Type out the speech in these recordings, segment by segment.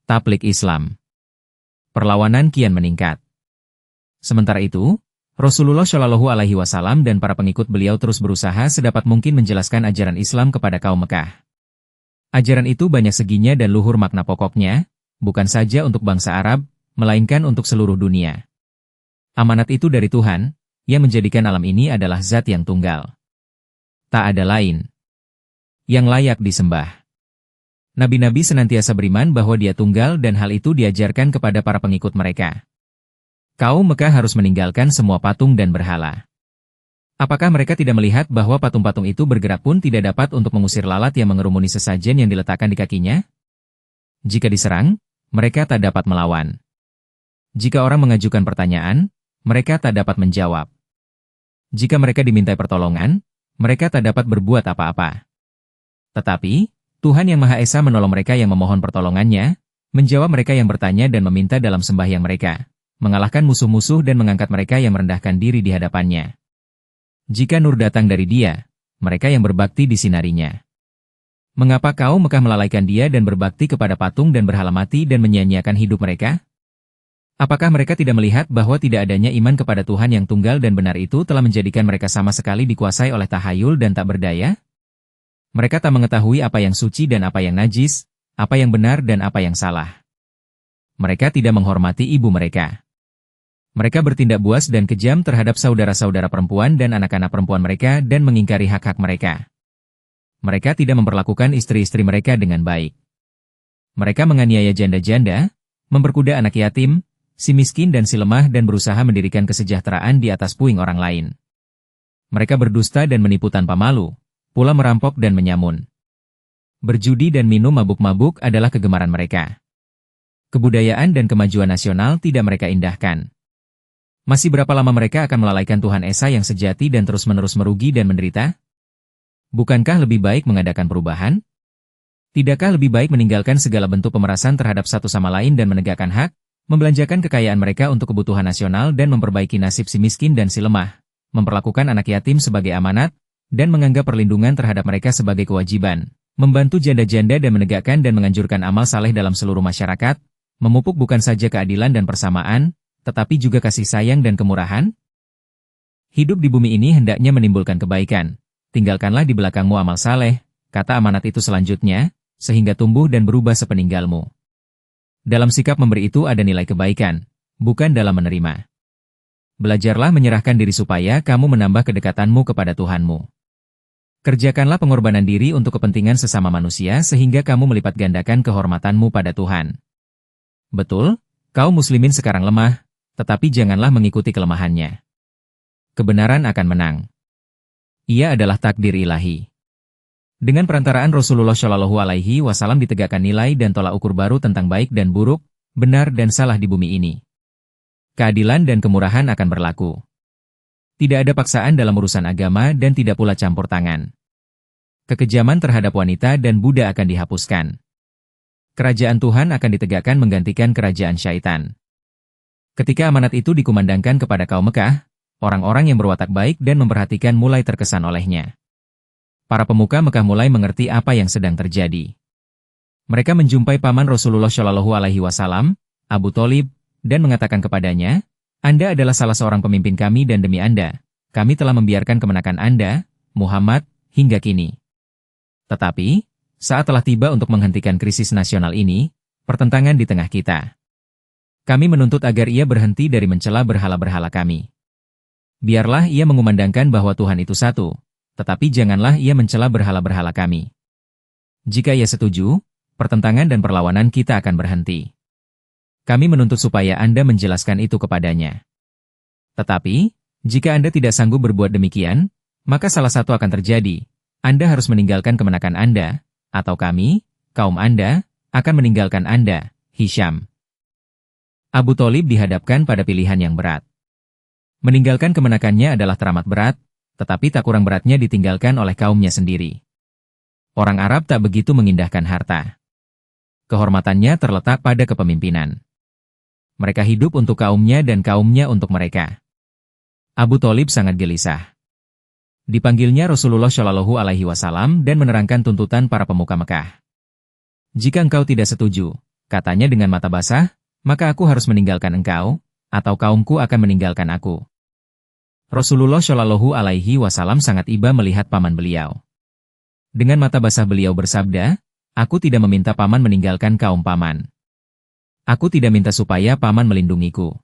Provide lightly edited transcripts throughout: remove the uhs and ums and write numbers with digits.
Tablik Islam. Perlawanan kian meningkat. Sementara itu, Rasulullah Shallallahu Alaihi Wasallam dan para pengikut beliau terus berusaha sedapat mungkin menjelaskan ajaran Islam kepada kaum Mekah. Ajaran itu banyak seginya dan luhur makna pokoknya, bukan saja untuk bangsa Arab, melainkan untuk seluruh dunia. Amanat itu dari Tuhan, yang menjadikan alam ini adalah zat yang tunggal. Tak ada lain yang layak disembah. Nabi-nabi senantiasa beriman bahwa Dia tunggal dan hal itu diajarkan kepada para pengikut mereka. Kaum Mekah harus meninggalkan semua patung dan berhala. Apakah mereka tidak melihat bahwa patung-patung itu bergerak pun tidak dapat untuk mengusir lalat yang mengerumuni sesajen yang diletakkan di kakinya? Jika diserang, mereka tak dapat melawan. Jika orang mengajukan pertanyaan, mereka tak dapat menjawab. Jika mereka dimintai pertolongan, mereka tak dapat berbuat apa-apa. Tetapi, Tuhan Yang Maha Esa menolong mereka yang memohon pertolongannya, menjawab mereka yang bertanya dan meminta dalam sembahyang mereka, mengalahkan musuh-musuh dan mengangkat mereka yang merendahkan diri di hadapannya. Jika nur datang dari Dia, mereka yang berbakti disinarinya. Mengapa kaum Mekah melalaikan Dia dan berbakti kepada patung dan berhala mati dan menyia-nyiakan hidup mereka? Apakah mereka tidak melihat bahwa tidak adanya iman kepada Tuhan yang tunggal dan benar itu telah menjadikan mereka sama sekali dikuasai oleh tahayul dan tak berdaya? Mereka tak mengetahui apa yang suci dan apa yang najis, apa yang benar dan apa yang salah. Mereka tidak menghormati ibu mereka. Mereka bertindak buas dan kejam terhadap saudara-saudara perempuan dan anak-anak perempuan mereka dan mengingkari hak-hak mereka. Mereka tidak memperlakukan istri-istri mereka dengan baik. Mereka menganiaya janda-janda, memperkuda anak yatim, si miskin dan si lemah dan berusaha mendirikan kesejahteraan di atas puing orang lain. Mereka berdusta dan menipu tanpa malu, pula merampok dan menyamun. Berjudi dan minum mabuk-mabuk adalah kegemaran mereka. Kebudayaan dan kemajuan nasional tidak mereka indahkan. Masih berapa lama mereka akan melalaikan Tuhan Esa yang sejati dan terus-menerus merugi dan menderita? Bukankah lebih baik mengadakan perubahan? Tidakkah lebih baik meninggalkan segala bentuk pemerasan terhadap satu sama lain dan menegakkan hak, membelanjakan kekayaan mereka untuk kebutuhan nasional dan memperbaiki nasib si miskin dan si lemah, memperlakukan anak yatim sebagai amanat, dan menganggap perlindungan terhadap mereka sebagai kewajiban, membantu janda-janda dan menegakkan dan menganjurkan amal saleh dalam seluruh masyarakat, memupuk bukan saja keadilan dan persamaan, tetapi juga kasih sayang dan kemurahan? Hidup di bumi ini hendaknya menimbulkan kebaikan. Tinggalkanlah di belakangmu amal saleh, kata amanat itu selanjutnya, sehingga tumbuh dan berubah sepeninggalmu. Dalam sikap memberi itu ada nilai kebaikan, bukan dalam menerima. Belajarlah menyerahkan diri supaya kamu menambah kedekatanmu kepada Tuhanmu. Kerjakanlah pengorbanan diri untuk kepentingan sesama manusia sehingga kamu melipat gandakan kehormatanmu pada Tuhan. Betul, kaum muslimin sekarang lemah, tetapi janganlah mengikuti kelemahannya. Kebenaran akan menang. Ia adalah takdir ilahi. Dengan perantaraan Rasulullah Shallallahu Alaihi Wasallam ditegakkan nilai dan tolak ukur baru tentang baik dan buruk, benar dan salah di bumi ini. Keadilan dan kemurahan akan berlaku. Tidak ada paksaan dalam urusan agama dan tidak pula campur tangan. Kekejaman terhadap wanita dan budak akan dihapuskan. Kerajaan Tuhan akan ditegakkan menggantikan kerajaan syaitan. Ketika amanat itu dikumandangkan kepada kaum Mekah, orang-orang yang berwatak baik dan memperhatikan mulai terkesan olehnya. Para pemuka Mekah mulai mengerti apa yang sedang terjadi. Mereka menjumpai paman Rasulullah Shallallahu Alaihi Wasallam, Abu Tholib, dan mengatakan kepadanya, Anda adalah salah seorang pemimpin kami dan demi Anda, kami telah membiarkan kemenakan Anda, Muhammad, hingga kini. Tetapi, saat telah tiba untuk menghentikan krisis nasional ini, pertentangan di tengah kita. Kami menuntut agar ia berhenti dari mencela berhala-berhala kami. Biarlah ia mengumandangkan bahwa Tuhan itu satu, tetapi janganlah ia mencela berhala-berhala kami. Jika ia setuju, pertentangan dan perlawanan kita akan berhenti. Kami menuntut supaya Anda menjelaskan itu kepadanya. Tetapi, jika Anda tidak sanggup berbuat demikian, maka salah satu akan terjadi. Anda harus meninggalkan kemenakan Anda, atau kami, kaum Anda, akan meninggalkan Anda, Hisham. Abu Tholib dihadapkan pada pilihan yang berat. Meninggalkan kemenakannya adalah teramat berat, tetapi tak kurang beratnya ditinggalkan oleh kaumnya sendiri. Orang Arab tak begitu mengindahkan harta. Kehormatannya terletak pada kepemimpinan. Mereka hidup untuk kaumnya dan kaumnya untuk mereka. Abu Tholib sangat gelisah. Dipanggilnya Rasulullah Shallallahu Alaihi Wasallam dan menerangkan tuntutan para pemuka Mekah. Jika engkau tidak setuju, katanya dengan mata basah, maka aku harus meninggalkan engkau, atau kaumku akan meninggalkan aku. Rasulullah Shallallahu Alaihi Wasallam sangat iba melihat paman beliau. Dengan mata basah beliau bersabda, aku tidak meminta paman meninggalkan kaum paman. Aku tidak minta supaya paman melindungiku.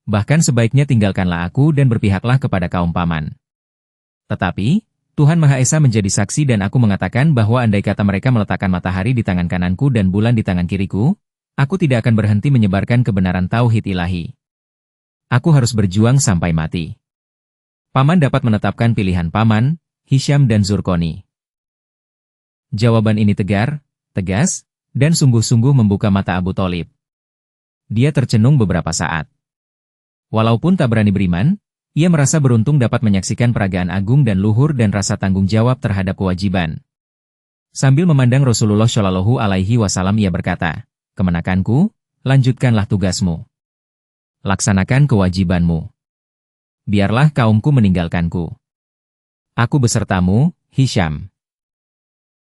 Bahkan sebaiknya tinggalkanlah aku dan berpihaklah kepada kaum paman. Tetapi, Tuhan Maha Esa menjadi saksi dan aku mengatakan bahwa andai kata mereka meletakkan matahari di tangan kananku dan bulan di tangan kiriku, aku tidak akan berhenti menyebarkan kebenaran tauhid ilahi. Aku harus berjuang sampai mati. Paman dapat menetapkan pilihan paman, Hisham dan Zurqoni. Jawaban ini tegar, tegas, dan sungguh-sungguh membuka mata Abu Thalib. Dia tercenung beberapa saat. Walaupun tak berani beriman, ia merasa beruntung dapat menyaksikan peragaan agung dan luhur dan rasa tanggung jawab terhadap kewajiban. Sambil memandang Rasulullah Shallallahu Alaihi Wasallam ia berkata, kemenakanku, lanjutkanlah tugasmu. Laksanakan kewajibanmu. Biarlah kaumku meninggalkanku. Aku besertamu, Hisham.